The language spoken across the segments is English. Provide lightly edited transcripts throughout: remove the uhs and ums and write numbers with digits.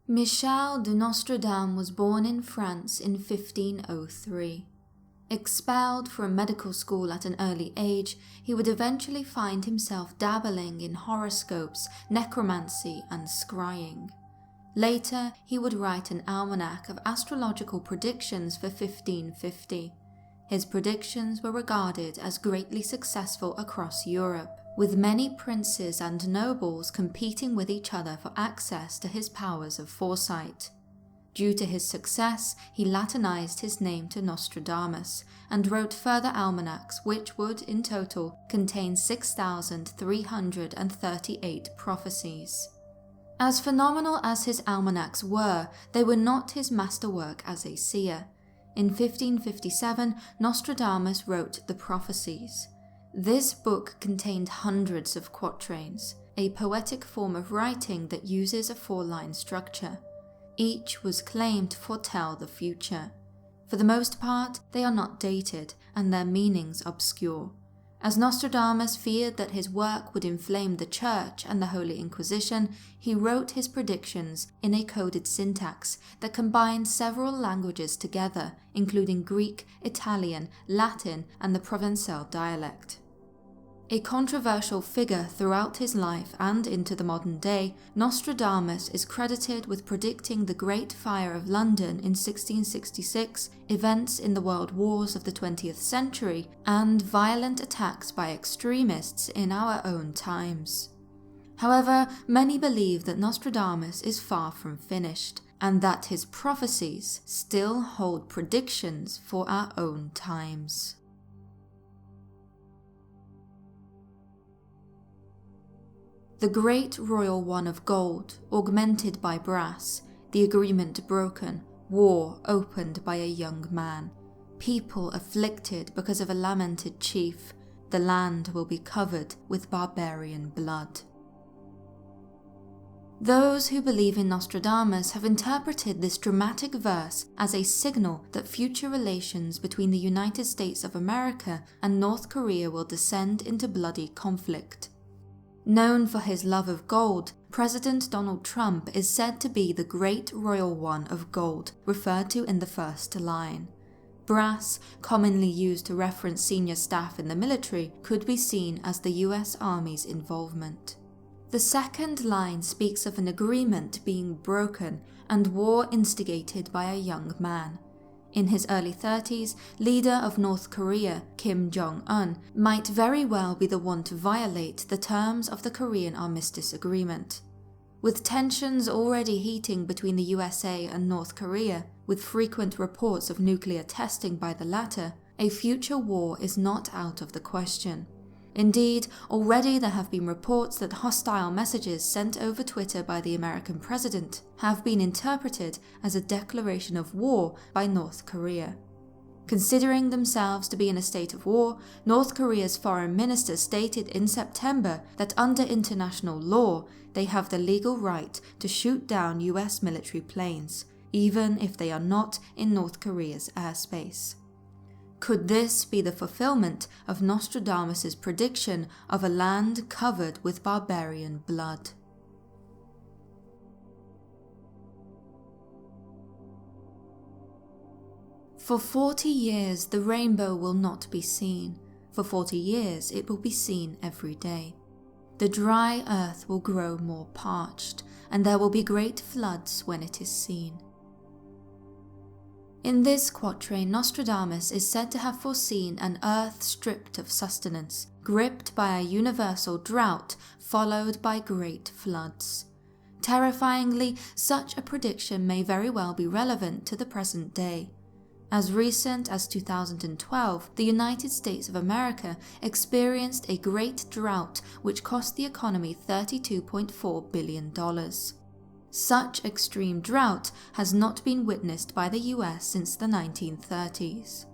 Michel de Nostradamus was born in France in 1503. Expelled from medical school at an early age, he would eventually find himself dabbling in horoscopes, necromancy, and scrying. Later, he would write an almanac of astrological predictions for 1550. His predictions were regarded as greatly successful across Europe, with many princes and nobles competing with each other for access to his powers of foresight. Due to his success, he Latinized his name to Nostradamus and wrote further almanacs which would, in total, contain 6,338 prophecies. As phenomenal as his almanacs were, they were not his masterwork as a seer. In 1557, Nostradamus wrote the Prophecies. This book contained hundreds of quatrains, a poetic form of writing that uses a four-line structure. Each was claimed to foretell the future. For the most part, they are not dated and their meanings obscure. As Nostradamus feared that his work would inflame the Church and the Holy Inquisition, he wrote his predictions in a coded syntax that combined several languages together, including Greek, Italian, Latin, and the Provençal dialect. A controversial figure throughout his life and into the modern day, Nostradamus is credited with predicting the Great Fire of London in 1666, events in the world wars of the 20th century, and violent attacks by extremists in our own times. However, many believe that Nostradamus is far from finished, and that his prophecies still hold predictions for our own times. The Great Royal One of Gold, augmented by brass, the agreement broken, war opened by a young man, people afflicted because of a lamented chief, the land will be covered with barbarian blood. Those who believe in Nostradamus have interpreted this dramatic verse as a signal that future relations between the United States of America and North Korea will descend into bloody conflict. Known for his love of gold, President Donald Trump is said to be the Great Royal One of Gold, referred to in the first line. Brass, commonly used to reference senior staff in the military, could be seen as the US Army's involvement. The second line speaks of an agreement being broken and war instigated by a young man. In his early 30s, leader of North Korea, Kim Jong-un, might very well be the one to violate the terms of the Korean Armistice Agreement. With tensions already heating between the USA and North Korea, with frequent reports of nuclear testing by the latter, a future war is not out of the question. Indeed, already there have been reports that hostile messages sent over Twitter by the American president have been interpreted as a declaration of war by North Korea. Considering themselves to be in a state of war, North Korea's foreign minister stated in September that under international law, they have the legal right to shoot down US military planes, even if they are not in North Korea's airspace. Could this be the fulfillment of Nostradamus' prediction of a land covered with barbarian blood? For 40 years the rainbow will not be seen. For 40 years it will be seen every day. The dry earth will grow more parched, and there will be great floods when it is seen. In this quatrain, Nostradamus is said to have foreseen an earth stripped of sustenance, gripped by a universal drought, followed by great floods. Terrifyingly, such a prediction may very well be relevant to the present day. As recent as 2012, the United States of America experienced a great drought which cost the economy $32.4 billion. Such extreme drought has not been witnessed by the US since the 1930s.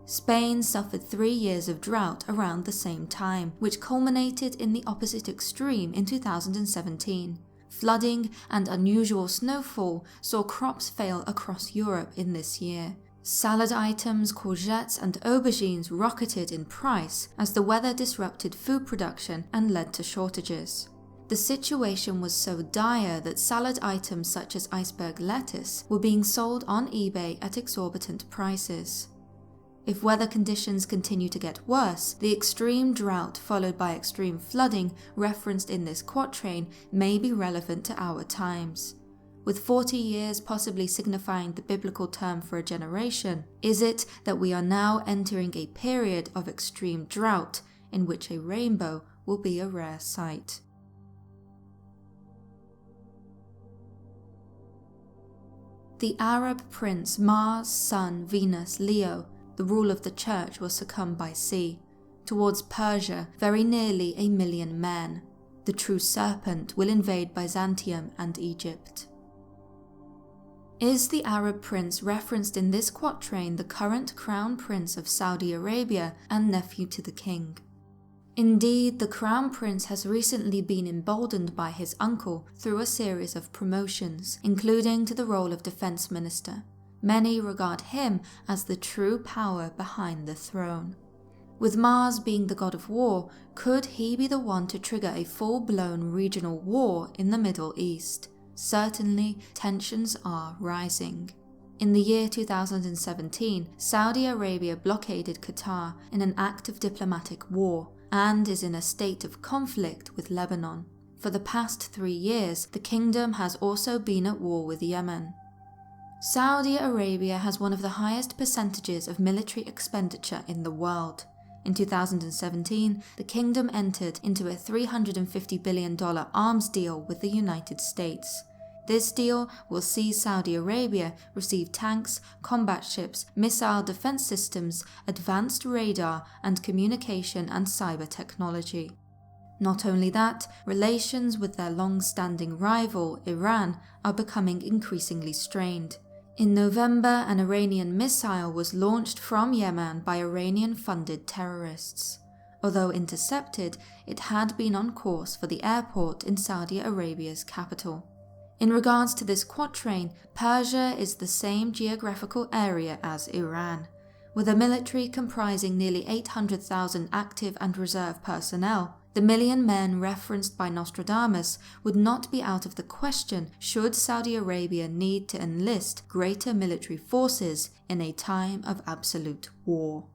Spain suffered 3 years of drought around the same time, which culminated in the opposite extreme in 2017. Flooding and unusual snowfall saw crops fail across Europe in this year. Salad items, courgettes and aubergines rocketed in price as the weather disrupted food production and led to shortages. The situation was so dire that salad items such as iceberg lettuce were being sold on eBay at exorbitant prices. If weather conditions continue to get worse, the extreme drought followed by extreme flooding referenced in this quatrain may be relevant to our times. With 40 years possibly signifying the biblical term for a generation, is it that we are now entering a period of extreme drought in which a rainbow will be a rare sight? The Arab prince Mars, Sun, Venus, Leo, the rule of the church, will succumb by sea. Towards Persia, very nearly 1 million men. The true serpent will invade Byzantium and Egypt. Is the Arab prince referenced in this quatrain the current crown prince of Saudi Arabia and nephew to the king? Indeed, the crown prince has recently been emboldened by his uncle through a series of promotions, including to the role of defense minister. Many regard him as the true power behind the throne. With Mars being the god of war, could he be the one to trigger a full-blown regional war in the Middle East? Certainly, tensions are rising. In the year 2017, Saudi Arabia blockaded Qatar in an act of diplomatic war, and is in a state of conflict with Lebanon. For the past 3 years, the kingdom has also been at war with Yemen. Saudi Arabia has one of the highest percentages of military expenditure in the world. In 2017, the kingdom entered into a $350 billion arms deal with the United States. This deal will see Saudi Arabia receive tanks, combat ships, missile defense systems, advanced radar, and communication and cyber technology. Not only that, relations with their long-standing rival, Iran, are becoming increasingly strained. In November, an Iranian missile was launched from Yemen by Iranian-funded terrorists. Although intercepted, it had been on course for the airport in Saudi Arabia's capital. In regards to this quatrain, Persia is the same geographical area as Iran. With a military comprising nearly 800,000 active and reserve personnel, the 1 million men referenced by Nostradamus would not be out of the question should Saudi Arabia need to enlist greater military forces in a time of absolute war.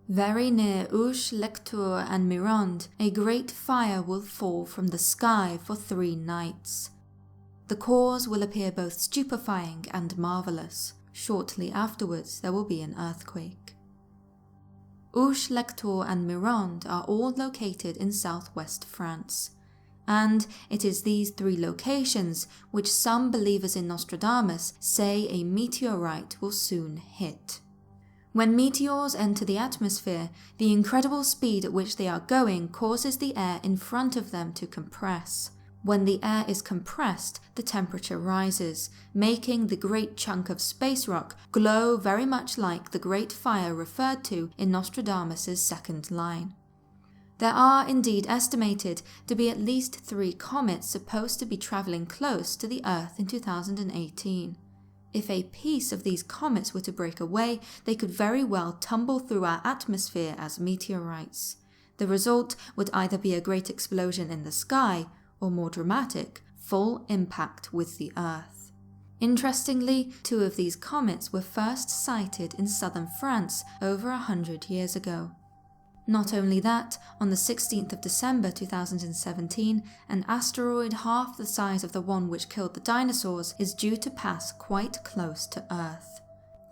Very near Oush, Lectoure and Mirande, a great fire will fall from the sky for 3 nights. The cause will appear both stupefying and marvellous. Shortly afterwards there will be an earthquake. Oush, Lectoure and Mirande are all located in southwest France. And it is these 3 locations which some believers in Nostradamus say a meteorite will soon hit. When meteors enter the atmosphere, the incredible speed at which they are going causes the air in front of them to compress. When the air is compressed, the temperature rises, making the great chunk of space rock glow very much like the great fire referred to in Nostradamus' second line. There are indeed estimated to be at least 3 comets supposed to be travelling close to the Earth in 2018. If a piece of these comets were to break away, they could very well tumble through our atmosphere as meteorites. The result would either be a great explosion in the sky, or more dramatic, full impact with the Earth. Interestingly, 2 of these comets were first sighted in southern France over 100 years ago. Not only that, on the 16th of December 2017, an asteroid half the size of the one which killed the dinosaurs is due to pass quite close to Earth.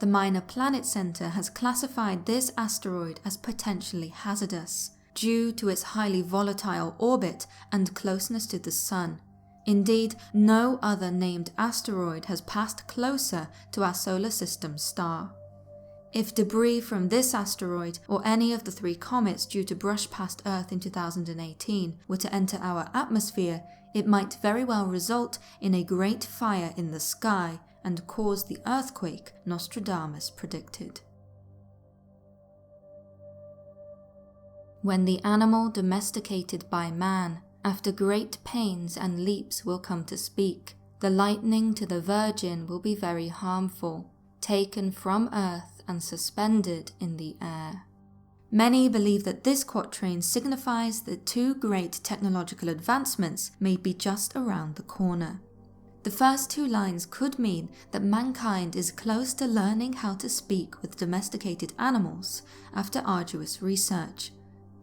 The Minor Planet Center has classified this asteroid as potentially hazardous, due to its highly volatile orbit and closeness to the Sun. Indeed, no other named asteroid has passed closer to our solar system star. If debris from this asteroid, or any of the 3 comets due to brush past Earth in 2018, were to enter our atmosphere, it might very well result in a great fire in the sky and cause the earthquake Nostradamus predicted. When the animal domesticated by man, after great pains and leaps will come to speak, The lightning to the Virgin will be very harmful, taken from earth and suspended in the air. Many believe that this quatrain signifies that two great technological advancements may be just around the corner. The first two lines could mean that mankind is close to learning how to speak with domesticated animals after arduous research.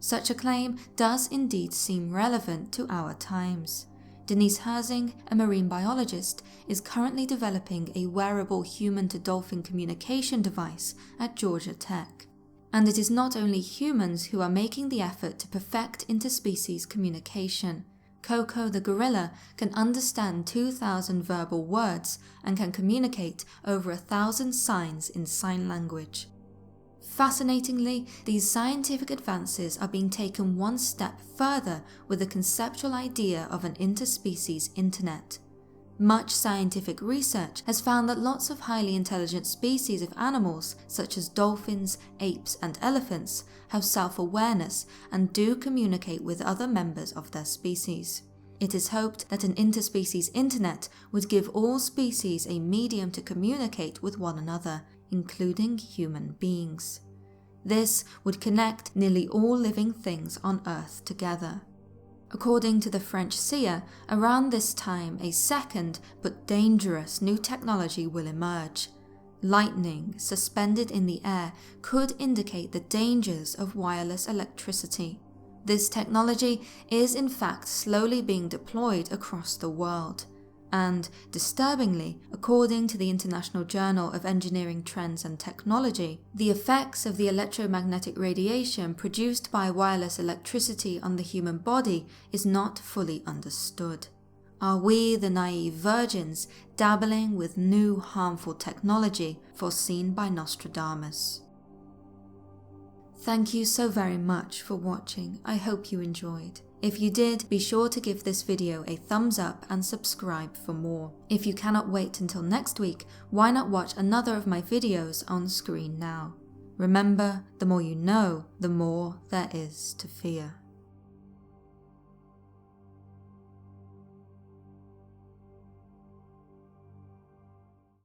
Such a claim does indeed seem relevant to our times. Denise Herzing, a marine biologist, is currently developing a wearable human-to-dolphin communication device at Georgia Tech. And it is not only humans who are making the effort to perfect interspecies communication. Coco the gorilla can understand 2,000 verbal words and can communicate over 1,000 signs in sign language. Fascinatingly, these scientific advances are being taken one step further with the conceptual idea of an interspecies internet. Much scientific research has found that lots of highly intelligent species of animals, such as dolphins, apes, and elephants, have self-awareness and do communicate with other members of their species. It is hoped that an interspecies internet would give all species a medium to communicate with one another, including human beings. This would connect nearly all living things on Earth together. According to the French seer, around this time a second but dangerous new technology will emerge. Lightning suspended in the air could indicate the dangers of wireless electricity. This technology is in fact slowly being deployed across the world. And, disturbingly, according to the International Journal of Engineering Trends and Technology, the effects of the electromagnetic radiation produced by wireless electricity on the human body is not fully understood. Are we, the naive virgins, dabbling with new harmful technology foreseen by Nostradamus? Thank you so very much for watching. I hope you enjoyed. If you did, be sure to give this video a thumbs up and subscribe for more. If you cannot wait until next week, why not watch another of my videos on screen now? Remember, the more you know, the more there is to fear.